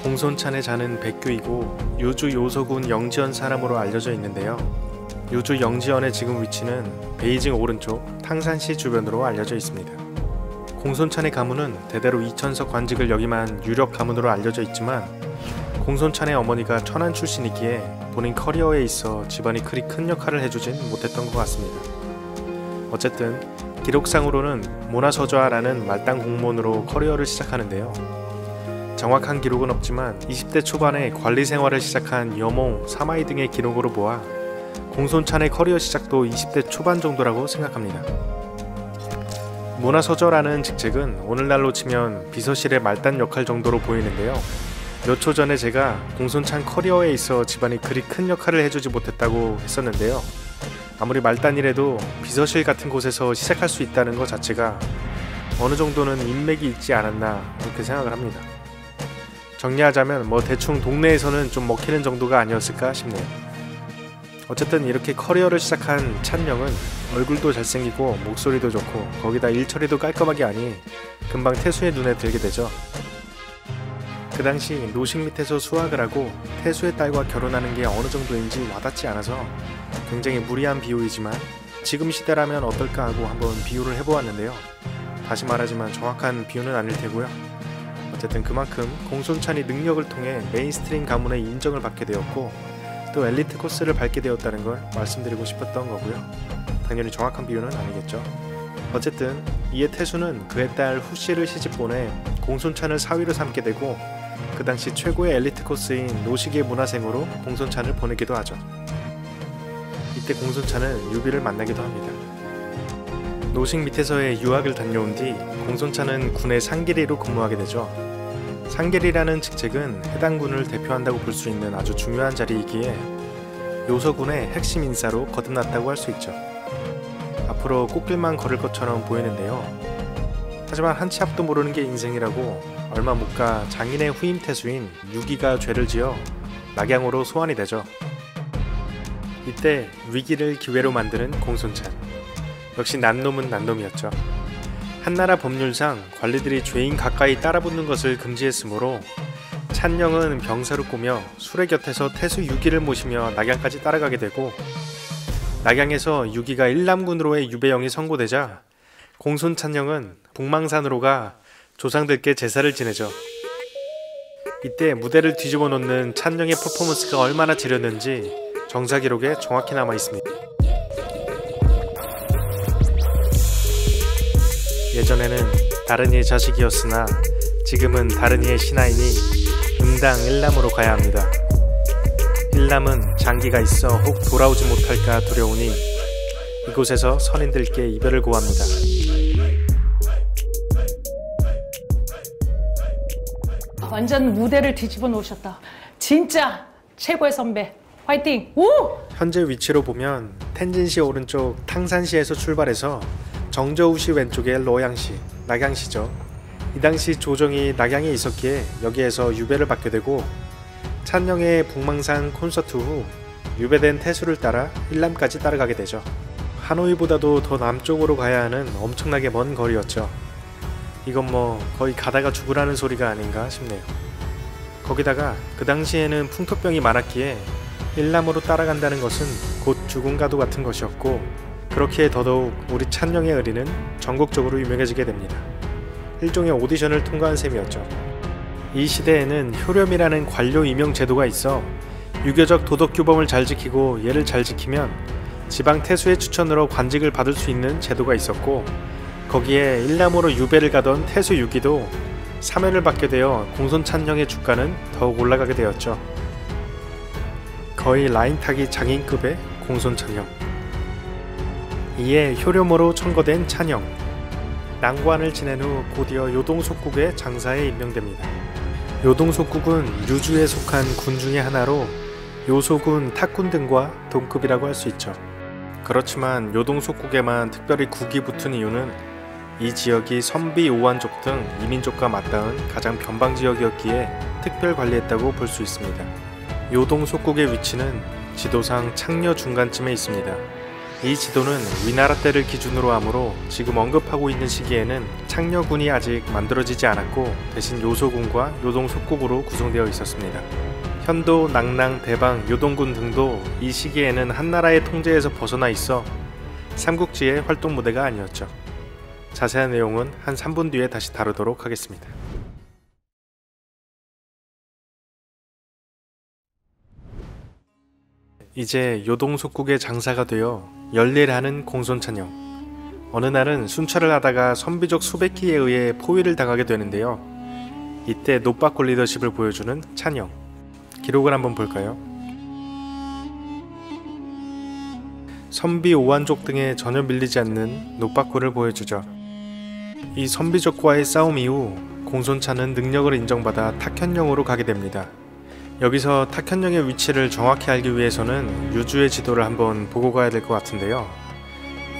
공손찬의 자는 백규이고 요주 요소군 영지현 사람으로 알려져 있는데요. 요주 영지현의 지금 위치는 베이징 오른쪽 탕산시 주변으로 알려져 있습니다. 공손찬의 가문은 대대로 이천석 관직을 역임한 유력 가문으로 알려져 있지만 공손찬의 어머니가 천안 출신이기에 본인 커리어에 있어 집안이 그리 큰 역할을 해주진 못했던 것 같습니다. 어쨌든 기록상으로는 모나서좌라는 말단 공무원으로 커리어를 시작하는데요. 정확한 기록은 없지만 20대 초반에 관리 생활을 시작한 여몽, 사마이 등의 기록으로 보아 공손찬의 커리어 시작도 20대 초반 정도라고 생각합니다. 문화서저라는 직책은 오늘날로 치면 비서실의 말단 역할 정도로 보이는데요. 몇 초 전에 제가 공손찬 커리어에 있어 집안이 그리 큰 역할을 해주지 못했다고 했었는데요. 아무리 말단이라도 비서실 같은 곳에서 시작할 수 있다는 것 자체가 어느 정도는 인맥이 있지 않았나 그렇게 생각을 합니다. 정리하자면 대충 동네에서는 좀 먹히는 정도가 아니었을까 싶네요. 어쨌든 이렇게 커리어를 시작한 찬영은 얼굴도 잘생기고 목소리도 좋고 거기다 일처리도 깔끔하게 하니 금방 태수의 눈에 들게 되죠. 그 당시 노식 밑에서 수학을 하고 태수의 딸과 결혼하는 게 어느 정도인지 와닿지 않아서 굉장히 무리한 비유이지만 지금 시대라면 어떨까 하고 한번 비유를 해보았는데요. 다시 말하지만 정확한 비유는 아닐 테고요. 어쨌든 그만큼 공손찬이 능력을 통해 메인스트림 가문의 인정을 받게 되었고 또 엘리트 코스를 밟게 되었다는 걸 말씀드리고 싶었던 거고요. 당연히 정확한 비유는 아니겠죠. 어쨌든 이에 태수는 그의 딸 후씨를 시집보내 공손찬을 사위로 삼게 되고 그 당시 최고의 엘리트 코스인 노식의 문화생으로 공손찬을 보내기도 하죠. 이때 공손찬은 유비를 만나기도 합니다. 노식 밑에서의 유학을 다녀온 뒤 공손찬은 군의 상계리로 근무하게 되죠. 상계리라는 직책은 해당 군을 대표한다고 볼 수 있는 아주 중요한 자리이기에 요서군의 핵심 인사로 거듭났다고 할 수 있죠. 앞으로 꽃길만 걸을 것처럼 보이는데요. 하지만 한치 앞도 모르는 게 인생이라고 얼마 못 가 장인의 후임 태수인 유기가 죄를 지어 낙양으로 소환이 되죠. 이때 위기를 기회로 만드는 공손찬. 역시 난놈은 난놈이었죠. 한나라 법률상 관리들이 죄인 가까이 따라붙는 것을 금지했으므로 찬영은 병사로 꾸며 수레 곁에서 태수 유기를 모시며 낙양까지 따라가게 되고 낙양에서 유기가 일남군으로의 유배영이 선고되자 공손찬영은 북망산으로 가 조상들께 제사를 지내죠. 이때 무대를 뒤집어 놓는 찬영의 퍼포먼스가 얼마나 지렸는지 정사 기록에 정확히 남아 있습니다. 예전에는 다른 이의 자식이었으나 지금은 다른 이의 신하이니 응당 일남으로 가야 합니다. 일남은 장기가 있어 혹 돌아오지 못할까 두려우니 이곳에서 선인들께 이별을 고합니다. 완전 무대를 뒤집어 놓으셨다. 진짜 최고의 선배. 화이팅! 오! 현재 위치로 보면 텐진시 오른쪽 탕산시에서 출발해서 정저우시 왼쪽에 로양시, 낙양시죠. 이 당시 조정이 낙양에 있었기에 여기에서 유배를 받게 되고 찬영의 북망산 콘서트 후 유배된 태수를 따라 일남까지 따라가게 되죠. 하노이보다도 더 남쪽으로 가야 하는 엄청나게 먼 거리였죠. 이건 거의 가다가 죽으라는 소리가 아닌가 싶네요. 거기다가 그 당시에는 풍토병이 많았기에 일남으로 따라간다는 것은 곧 죽음과도 같은 것이었고 그렇기에 더더욱 우리 찬영의 의리는 전국적으로 유명해지게 됩니다. 일종의 오디션을 통과한 셈이었죠. 이 시대에는 효렴이라는 관료 임용 제도가 있어 유교적 도덕 규범을 잘 지키고 예를 잘 지키면 지방 태수의 추천으로 관직을 받을 수 있는 제도가 있었고 거기에 일남으로 유배를 가던 태수 6기도 사면을 받게 되어 공손찬영의 주가는 더욱 올라가게 되었죠. 거의 라인 타기 장인급의 공손찬영. 이에 효렴으로 청거된 찬영. 난관을 지낸 후 곧이어 요동속국의 장사에 임명됩니다. 요동속국은 류주에 속한 군 중의 하나로 요소군, 탁군 등과 동급이라고 할 수 있죠. 그렇지만 요동속국에만 특별히 국이 붙은 이유는 이 지역이 선비 오한족 등 이민족과 맞닿은 가장 변방 지역이었기에 특별 관리했다고 볼 수 있습니다. 요동 속국의 위치는 지도상 창녀 중간쯤에 있습니다. 이 지도는 위나라 때를 기준으로 하므로 지금 언급하고 있는 시기에는 창녀군이 아직 만들어지지 않았고 대신 요소군과 요동 속국으로 구성되어 있었습니다. 현도, 낙랑, 대방, 요동군 등도 이 시기에는 한나라의 통제에서 벗어나 있어 삼국지의 활동 무대가 아니었죠. 자세한 내용은 한 3분 뒤에 다시 다루도록 하겠습니다. 이제 요동 속국의 장사가 되어 열일하는 공손찬영. 어느 날은 순찰을 하다가 선비족 수백기에 의해 포위를 당하게 되는데요. 이때 노빠꿀 리더십을 보여주는 찬영. 기록을 한번 볼까요? 선비 오한족 등에 전혀 밀리지 않는 노빠꿀을 보여주죠. 이 선비족과의 싸움 이후 공손찬은 능력을 인정받아 탁현령으로 가게 됩니다. 여기서 탁현령의 위치를 정확히 알기 위해서는 유주의 지도를 한번 보고 가야 될 것 같은데요.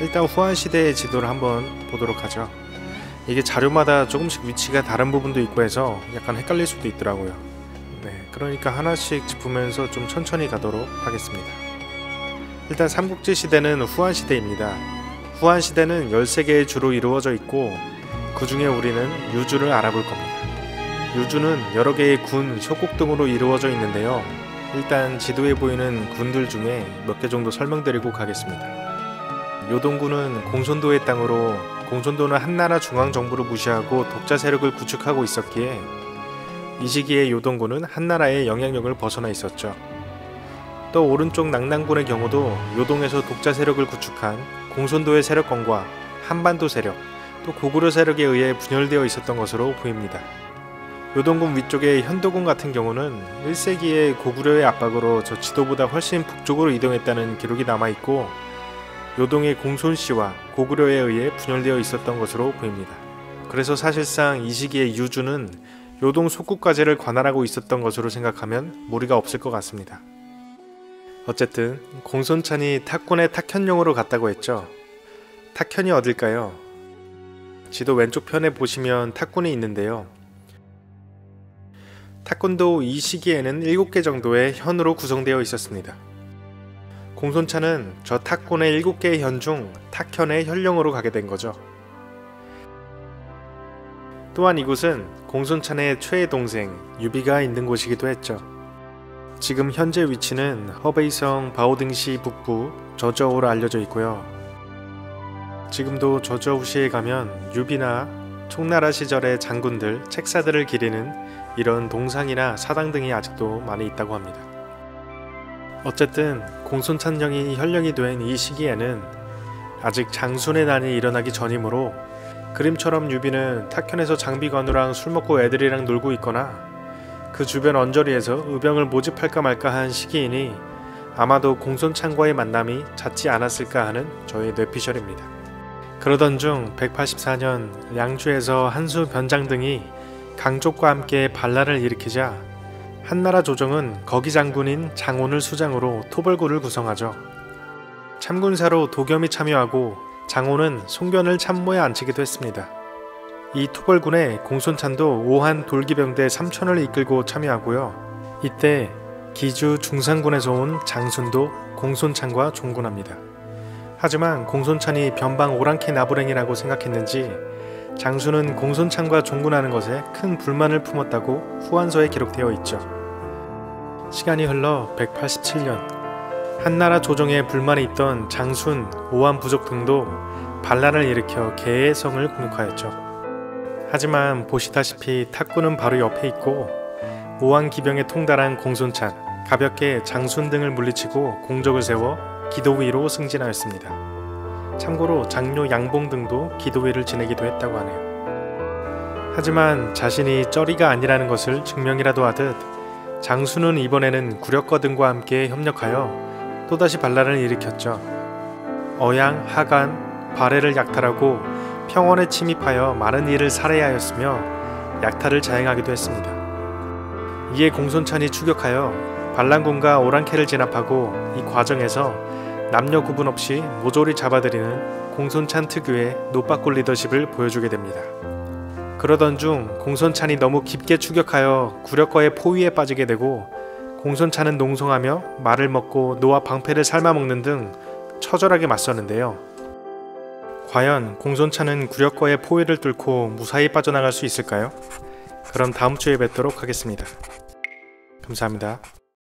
일단 후한시대의 지도를 한번 보도록 하죠. 이게 자료마다 조금씩 위치가 다른 부분도 있고 해서 약간 헷갈릴 수도 있더라고요. 그러니까 하나씩 짚으면서 좀 천천히 가도록 하겠습니다. 일단 삼국지 시대는 후한시대입니다. 후한시대는 13개의 주로 이루어져 있고 그 중에 우리는 유주를 알아볼 겁니다. 유주는 여러 개의 군, 속국 등으로 이루어져 있는데요. 일단 지도에 보이는 군들 중에 몇 개 정도 설명드리고 가겠습니다. 요동군은 공손도의 땅으로 공손도는 한나라 중앙정부를 무시하고 독자 세력을 구축하고 있었기에 이 시기에 요동군은 한나라의 영향력을 벗어나 있었죠. 또 오른쪽 낙랑군의 경우도 요동에서 독자 세력을 구축한 공손도의 세력권과 한반도 세력, 또 고구려 세력에 의해 분열되어 있었던 것으로 보입니다. 요동군 위쪽의 현도군 같은 경우는 1세기에 고구려의 압박으로 저 지도보다 훨씬 북쪽으로 이동했다는 기록이 남아있고 요동의 공손씨와 고구려에 의해 분열되어 있었던 것으로 보입니다. 그래서 사실상 이 시기에 유주는 요동 속국까지를 관할하고 있었던 것으로 생각하면 무리가 없을 것 같습니다. 어쨌든 공손찬이 탁군의 탁현령으로 갔다고 했죠. 탁현이 어딜까요? 지도 왼쪽 편에 보시면 탁군이 있는데요. 탁군도 이 시기에는 7개 정도의 현으로 구성되어 있었습니다. 공손찬은 저 탁군의 7개의 현 중 탁현의 현령으로 가게 된 거죠. 또한 이곳은 공손찬의 최애 동생 유비가 있는 곳이기도 했죠. 지금 현재 위치는 허베이성 바오딩시 북부 저저우로 알려져 있고요. 지금도 저저우시에 가면 유비나 총나라 시절의 장군들, 책사들을 기리는 이런 동상이나 사당 등이 아직도 많이 있다고 합니다. 어쨌든 공손찬령이 현령이 된 이 시기에는 아직 장순의 난이 일어나기 전이므로 그림처럼 유비는 탁현에서 장비관우랑 술 먹고 애들이랑 놀고 있거나 그 주변 언저리에서 의병을 모집할까 말까 한 시기이니 아마도 공손찬과의 만남이 잦지 않았을까 하는 저의 뇌피셜입니다. 그러던 중 184년 양주에서 한수 변장 등이 강족과 함께 반란을 일으키자 한나라 조정은 거기 장군인 장온을 수장으로 토벌구를 구성하죠. 참군사로 도겸이 참여하고 장온은 송견을 참모에 앉히기도 했습니다. 이 토벌군에 공손찬도 오한 돌기병대 3천을 이끌고 참여하고요. 이때 기주 중산군에서 온 장순도 공손찬과 종군합니다. 하지만 공손찬이 변방 오랑캐 나부랭이라고 생각했는지 장순은 공손찬과 종군하는 것에 큰 불만을 품었다고 후한서에 기록되어 있죠. 시간이 흘러 187년 한나라 조정에 불만이 있던 장순, 오한 부족 등도 반란을 일으켜 개의 성을 공격하였죠. 하지만 보시다시피 탁군은 바로 옆에 있고 오한 기병에 통달한 공손찬, 가볍게 장순 등을 물리치고 공적을 세워 기도위로 승진하였습니다. 참고로 장료 양봉 등도 기도위를 지내기도 했다고 하네요. 하지만 자신이 쩌리가 아니라는 것을 증명이라도 하듯 장순은 이번에는 구력거 등과 함께 협력하여 또다시 반란을 일으켰죠. 어양, 하간, 발해를 약탈하고 평원에 침입하여 많은 이를 살해하였으며 약탈을 자행하기도 했습니다. 이에 공손찬이 추격하여 반란군과 오랑캐를 진압하고 이 과정에서 남녀 구분 없이 모조리 잡아들이는 공손찬 특유의 노빠꿀 리더십을 보여주게 됩니다. 그러던 중 공손찬이 너무 깊게 추격하여 구력과의 포위에 빠지게 되고, 공손찬은 농성하며 말을 먹고 노와 방패를 삶아먹는 등 처절하게 맞서는데요. 과연 공손찬은 구력과의 포위를 뚫고 무사히 빠져나갈 수 있을까요? 그럼 다음 주에 뵙도록 하겠습니다. 감사합니다.